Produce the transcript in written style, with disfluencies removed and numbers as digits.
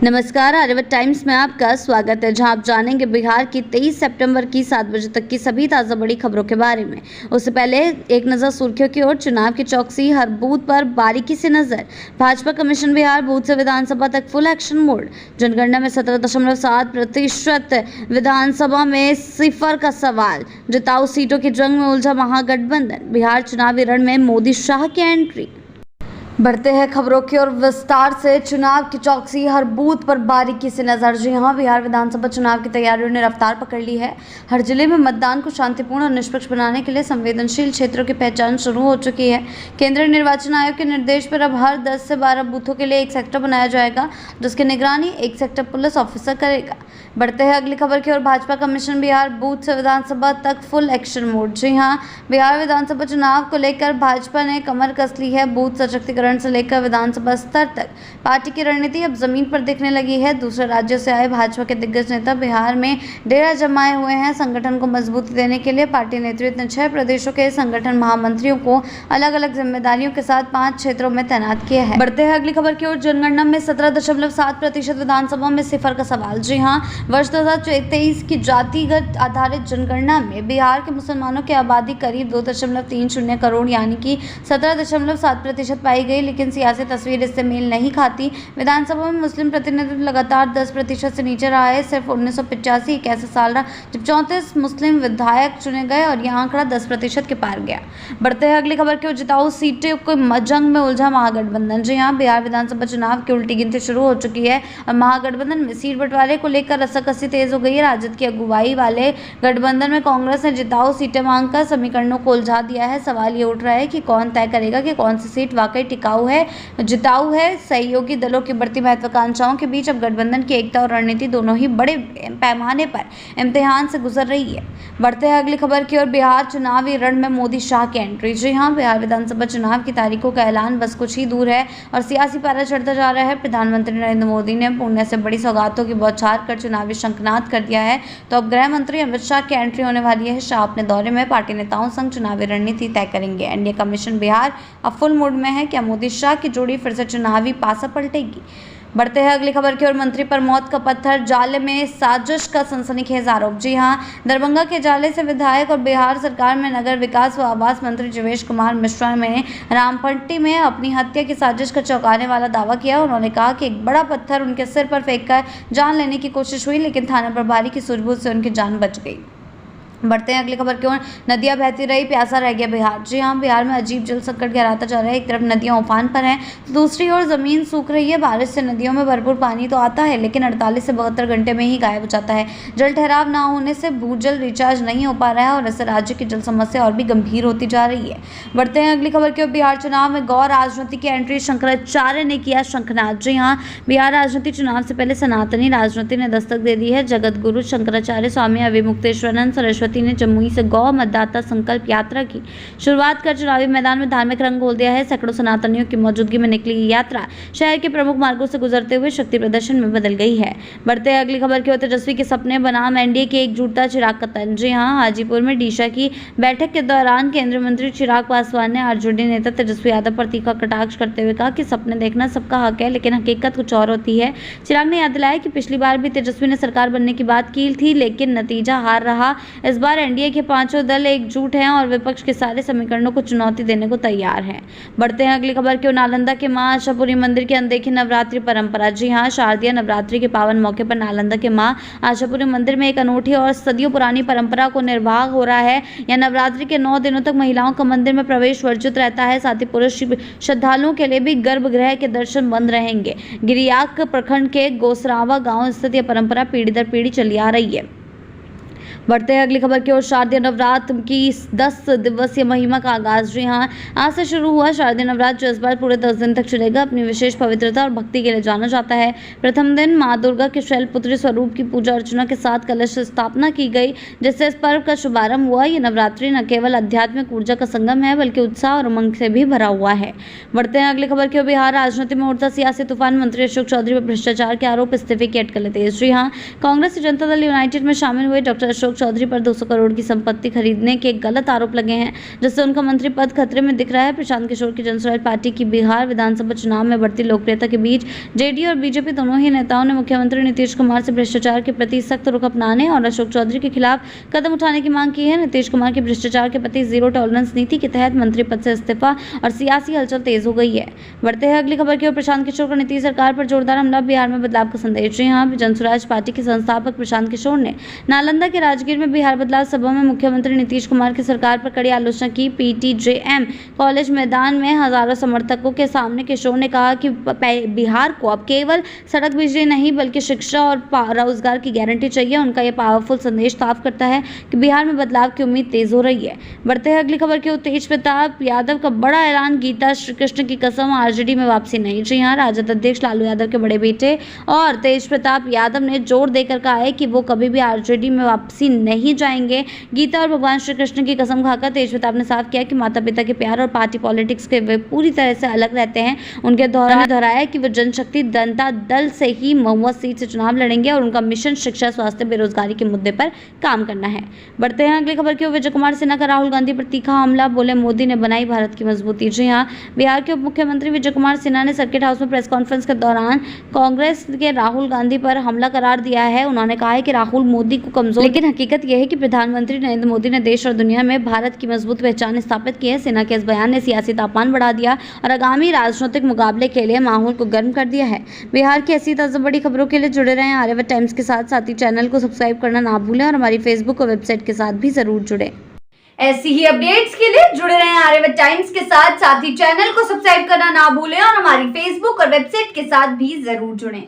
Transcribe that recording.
नमस्कार, आर्यवत टाइम्स में आपका स्वागत है, जहां आप जानेंगे बिहार की 23 सितंबर की 7 बजे तक की सभी ताज़ा बड़ी खबरों के बारे में। उससे पहले एक नज़र सुर्खियों की ओर। चुनाव की चौकसी, हर बूथ पर बारीकी से नजर। भाजपा कमीशन बिहार बूथ से विधानसभा तक फुल एक्शन मोड। जनगणना में 17.7%, विधानसभा में 0 का सवाल। जिताऊ सीटों की जंग में उलझा महागठबंधन। बिहार चुनावी रण में मोदी शाह की एंट्री। बढ़ते हैं खबरों की ओर विस्तार से। चुनाव की चौकसी, हर बूथ पर बारीकी से नजर। जी हां, बिहार विधानसभा चुनाव की तैयारियों ने रफ्तार पकड़ ली है। हर जिले में मतदान को शांतिपूर्ण और निष्पक्ष बनाने के लिए संवेदनशील क्षेत्रों की पहचान शुरू हो चुकी है। केंद्रीय निर्वाचन आयोग के निर्देश पर अब हर 10 से 12 बूथों के लिए एक सेक्टर बनाया जाएगा, जिसकी निगरानी एक सेक्टर पुलिस ऑफिसर करेगा। बढ़ते हैं अगली खबर की ओर। भाजपा कमीशन बिहार बूथ से विधानसभा तक फुल एक्शन मोड। जी हां, बिहार विधानसभा चुनाव को लेकर भाजपा ने कमर कस ली है। बूथ सशक्तिकरण से लेकर विधानसभा स्तर तक पार्टी की रणनीति अब जमीन पर दिखने लगी है। दूसरे राज्यों से आए भाजपा के दिग्गज नेता बिहार में डेरा जमाए हुए हैं। संगठन को मजबूती देने के लिए पार्टी नेतृत्व ने 6 प्रदेशों के संगठन महामंत्रियों को अलग अलग जिम्मेदारियों के साथ 5 क्षेत्रों में तैनात किया है। बढ़ते हैं अगली खबर की ओर। जनगणना में 17.7%, विधानसभा में 0 का सवाल। जी हाँ, वर्ष 2023 की जातिगत आधारित जनगणना में बिहार के मुसलमानों की आबादी करीब 2.30 करोड़ यानी कि 17.7% पाई गई, लेकिन सियासी तस्वीर इससे मेल नहीं खाती। विधानसभा में मुस्लिम प्रतिनिधित्व लगातार 10% से नीचे रहा है। सिर्फ 1985 एक ऐसा साल रहा जब 34 मुस्लिम विधायक चुने गए और यह आंकड़ा 10% के पार गया। बढ़ते हैं अगली खबर की ओर। जिताऊ सीटों को जंग में उलझा महागठबंधन। जी हाँ, बिहार विधानसभा चुनाव की उल्टी गिनती शुरू हो चुकी है और महागठबंधन में सीट बंटवारे को लेकर रस्साकसी तेज हो गई है। राजद की अगुवाई वाले गठबंधन में कांग्रेस ने जिताऊ सीटें मांगकर समीकरणों को उलझा दिया है। सवाल ये उठ रहा है कि कौन तय करेगा कि कौन सी सीट वाकई टिकाऊ है, जिताऊ है। सहयोगी दलों की बढ़ती महत्वाकांक्षाओं के बीच अब गठबंधन की एकता और रणनीति दोनों ही बड़े पैमाने पर इम्तिहान से गुजर रही है। बढ़ते हैं अगली खबर की ओर। बिहार चुनावी रण में मोदी शाह की एंट्री। जी हाँ, बिहार विधानसभा चुनाव की तारीखों का ऐलान बस कुछ ही दूर है और सियासी पारा चढ़ता जा रहा है। प्रधानमंत्री नरेंद्र मोदी ने पुण्य से बड़ी सौगातों की बौछार कर चुनावी शंखनाद कर दिया है, तो अब गृह मंत्री अमित शाह की एंट्री होने वाली है। शाह अपने दौरे में पार्टी नेताओं संग चुनावी रणनीति तय करेंगे। एनडीए कमीशन बिहार अब फुल मूड में है। क्या मोदी शाह की जोड़ी फिर से चुनावी पासा पलटेगी? बढ़ते हैं अगली खबर की ओर। मंत्री पर मौत का पत्थर, जाले में साजिश का सनसनीखेज आरोप। जी हां, दरभंगा के जाले से विधायक और बिहार सरकार में नगर विकास व आवास मंत्री जीवेश कुमार मिश्रा ने रामपट्टी में अपनी हत्या की साजिश का चौंकाने वाला दावा किया। उन्होंने कहा कि एक बड़ा पत्थर उनके सिर पर फेंककर जान लेने की कोशिश हुई, लेकिन थाना प्रभारी की सूझबूझ से उनकी जान बच गई। बढ़ते हैं अगली खबर की ओर। नदियां बहती रही, प्यासा रह गया बिहार। जी हां, बिहार में अजीब जल संकट गहराता जा रहा है। एक तरफ नदियां उफान पर हैं, तो दूसरी ओर जमीन सूख रही है। बारिश से नदियों में भरपूर पानी तो आता है, लेकिन 48 से 72 घंटे में ही गायब हो जाता है। जल ठहराव न होने से भूजल रिचार्ज नहीं हो पा रहा है और इससे राज्य की जल समस्या और भी गंभीर होती जा रही है। बढ़ते हैं अगली खबर की ओर। बिहार चुनाव में गौ राजनीति की एंट्री, शंकराचार्य ने किया शंखनाद। जी हाँ, बिहार राजनीति चुनाव से पहले सनातनी राजनीति ने दस्तक दे दी है। जगत गुरु शंकराचार्य स्वामी अविमुक्तेश्वरानंद सरस्वती ने जमुई से गौ मतदाता संकल्प यात्रा की शुरुआत कर चुनावी मैदान में धार्मिक रंग घोल दिया है। सैकड़ों सनातनियों की मौजूदगी में निकली ये यात्रा शहर के प्रमुख मार्गों से गुजरते हुए शक्ति प्रदर्शन में बदल गई है। बढ़ते हैं अगली खबर की ओर। तेजस्वी के सपने बनाम एनडीए की एकजुटता, चिराग का तंज। जी हां, हाजीपुर में डीशा की बैठक के दौरान केंद्रीय मंत्री चिराग पासवान ने आरजेडी नेता तेजस्वी यादव पर तीखा कटाक्ष करते हुए कहा कि सपने देखना सबका हक है, लेकिन हकीकत कुछ और होती है। चिराग ने याद दिलाया कि पिछली बार भी तेजस्वी ने सरकार बनने की बात की थी, लेकिन नतीजा हार रहा। इस बार एनडीए के 5 दल एकजुट हैं और विपक्ष के सारे समीकरणों को चुनौती देने को तैयार हैं। बढ़ते हैं अगली खबर की ओर। नालंदा के मां आशापुरी मंदिर की अनदेखी नवरात्रि परंपरा। जी हां, शारदीय नवरात्रि के पावन मौके पर नालंदा के मां आशापुरी मंदिर में एक अनूठी और सदियों पुरानी परंपरा को निर्वाह हो रहा है। यह नवरात्रि के 9 दिनों तक महिलाओं का मंदिर में प्रवेश वर्जित रहता है। साथ ही पुरुष श्रद्धालुओं के लिए भी गर्भगृह के दर्शन बंद रहेंगे। गिरियाक प्रखंड के गोसरावा गांव स्थित यह परंपरा पीढ़ी दर पीढ़ी चली आ रही है। बढ़ते हैं अगली खबर की ओर। शारदीय नवरात्र की 10 दिवसीय महिमा का आगाज। जी हां, आज से शुरू हुआ शारदीय नवरात्र, जो इस बार पूरे 10 दिन तक चलेगा। अपनी विशेष पवित्रता और भक्ति के लिए जाना जाता है। प्रथम दिन मां दुर्गा के शैलपुत्री स्वरूप की पूजा अर्चना के साथ कलश स्थापना की गई, जिससे इस पर्व का शुभारंभ हुआ। ये नवरात्रि न केवल आध्यात्मिक ऊर्जा का संगम है, बल्कि उत्साह और उमंग से भी भरा हुआ है। बढ़ते हैं अगली खबर की ओर। बिहार राजनीति में उठता सियासी तूफान, मंत्री अशोक चौधरी पर भ्रष्टाचार के आरोप, इस्तीफे की अटकलें तेज। जी हां, कांग्रेस जनता दल यूनाइटेड में शामिल हुए डॉक्टर अशोक अशोक चौधरी पर 200 करोड़ की संपत्ति खरीदने के गलत आरोप लगे हैं, जिससे उनका मंत्री पद खतरे में दिख रहा है। प्रशांत किशोर की जनसुराज पार्टी की बिहार विधानसभा चुनाव में बढ़ती लोकप्रियता के बीच जेडीयू और बीजेपी दोनों ही नेताओं ने मुख्यमंत्री नीतीश कुमार से भ्रष्टाचार के प्रति सख्त रुख अपनाने और अशोक चौधरी के खिलाफ कदम उठाने की मांग की है। नीतीश कुमार की भ्रष्टाचार के प्रति जीरो टॉलरेंस नीति के तहत मंत्री पद से इस्तीफा और सियासी हलचल तेज हो गई है। बढ़ते हैं अगली खबर की ओर। प्रशांत किशोर का नीतीश सरकार पर जोरदार हमला, बिहार में बदलाव का संदेश। यहाँ जनसुराज पार्टी के संस्थापक प्रशांत किशोर ने नालंदा के राजगीर में बिहार बदलाव सभा में मुख्यमंत्री नीतीश कुमार की सरकार पर कड़ी आलोचना की। पीटीजेएम कॉलेज मैदान में हजारों समर्थकों के सामने किशोर ने कहा कि बिहार को अब केवल सड़क, बिजली नहीं बल्कि शिक्षा और रोजगार की गारंटी चाहिए। उनका यह पावरफुल संदेश साफ करता है कि बिहार में बदलाव की उम्मीद तेज हो रही है। बढ़ते हैं अगली खबर की ओर। तेज प्रताप यादव का बड़ा ऐलान, गीता श्री कृष्ण की कसम, आरजेडी में वापसी नहीं। जी हां, राजद अध्यक्ष लालू यादव के बड़े बेटे और तेज प्रताप यादव ने जोर देकर कहा है कि वो कभी भी आरजेडी में वापसी नहीं जाएंगे। गीता और भगवान श्री कृष्ण की कसम खाकर तेज प्रताप ने साफ किया कि माता पिता के प्यार और पार्टी पॉलिटिक्स के वे पूरी तरह से अलग रहते हैं। उनके दौरान दोहराया कि वो जनशक्ति जनता दल से ही महुआ सीट से चुनाव लड़ेंगे और उनका मिशन शिक्षा, स्वास्थ्य, बेरोजगारी के मुद्दे पर काम करना है। बढ़ते हैं अगली खबर की ओर। विजय कुमार सिन्हा का राहुल गांधी पर तीखा हमला, बोले मोदी ने बनाई भारत की मजबूती। जी हां, बिहार के उप मुख्यमंत्री विजय कुमार सिन्हा ने सर्किट हाउस में प्रेस कॉन्फ्रेंस के दौरान कांग्रेस के राहुल गांधी पर हमला करार दिया है। उन्होंने कहा है कि राहुल मोदी को कमजोर, लेकिन हकीकत यह है कि प्रधानमंत्री नरेंद्र मोदी ने देश और दुनिया में भारत की मजबूत पहचान स्थापित की है। सिन्हा के इस बयान ने सियासी तापमान बढ़ा दिया और आगामी राजनीतिक मुकाबले के लिए माहौल को गर्म कर दिया है। बिहार की ऐसी ताज़ा बड़ी खबरों के लिए जुड़े रहें आर्यव्रत टाइम्स के साथ ही चैनल को सब्सक्राइब करना ना भूलें और हमारी फेसबुक और वेबसाइट के साथ भी जरूर जुड़े। ऐसी ही अपडेट्स के लिए जुड़े रहें आर्यव्रत टाइम्स के साथ ही चैनल को सब्सक्राइब करना ना भूलें और हमारी फेसबुक और वेबसाइट के साथ भी जरूर जुड़ें।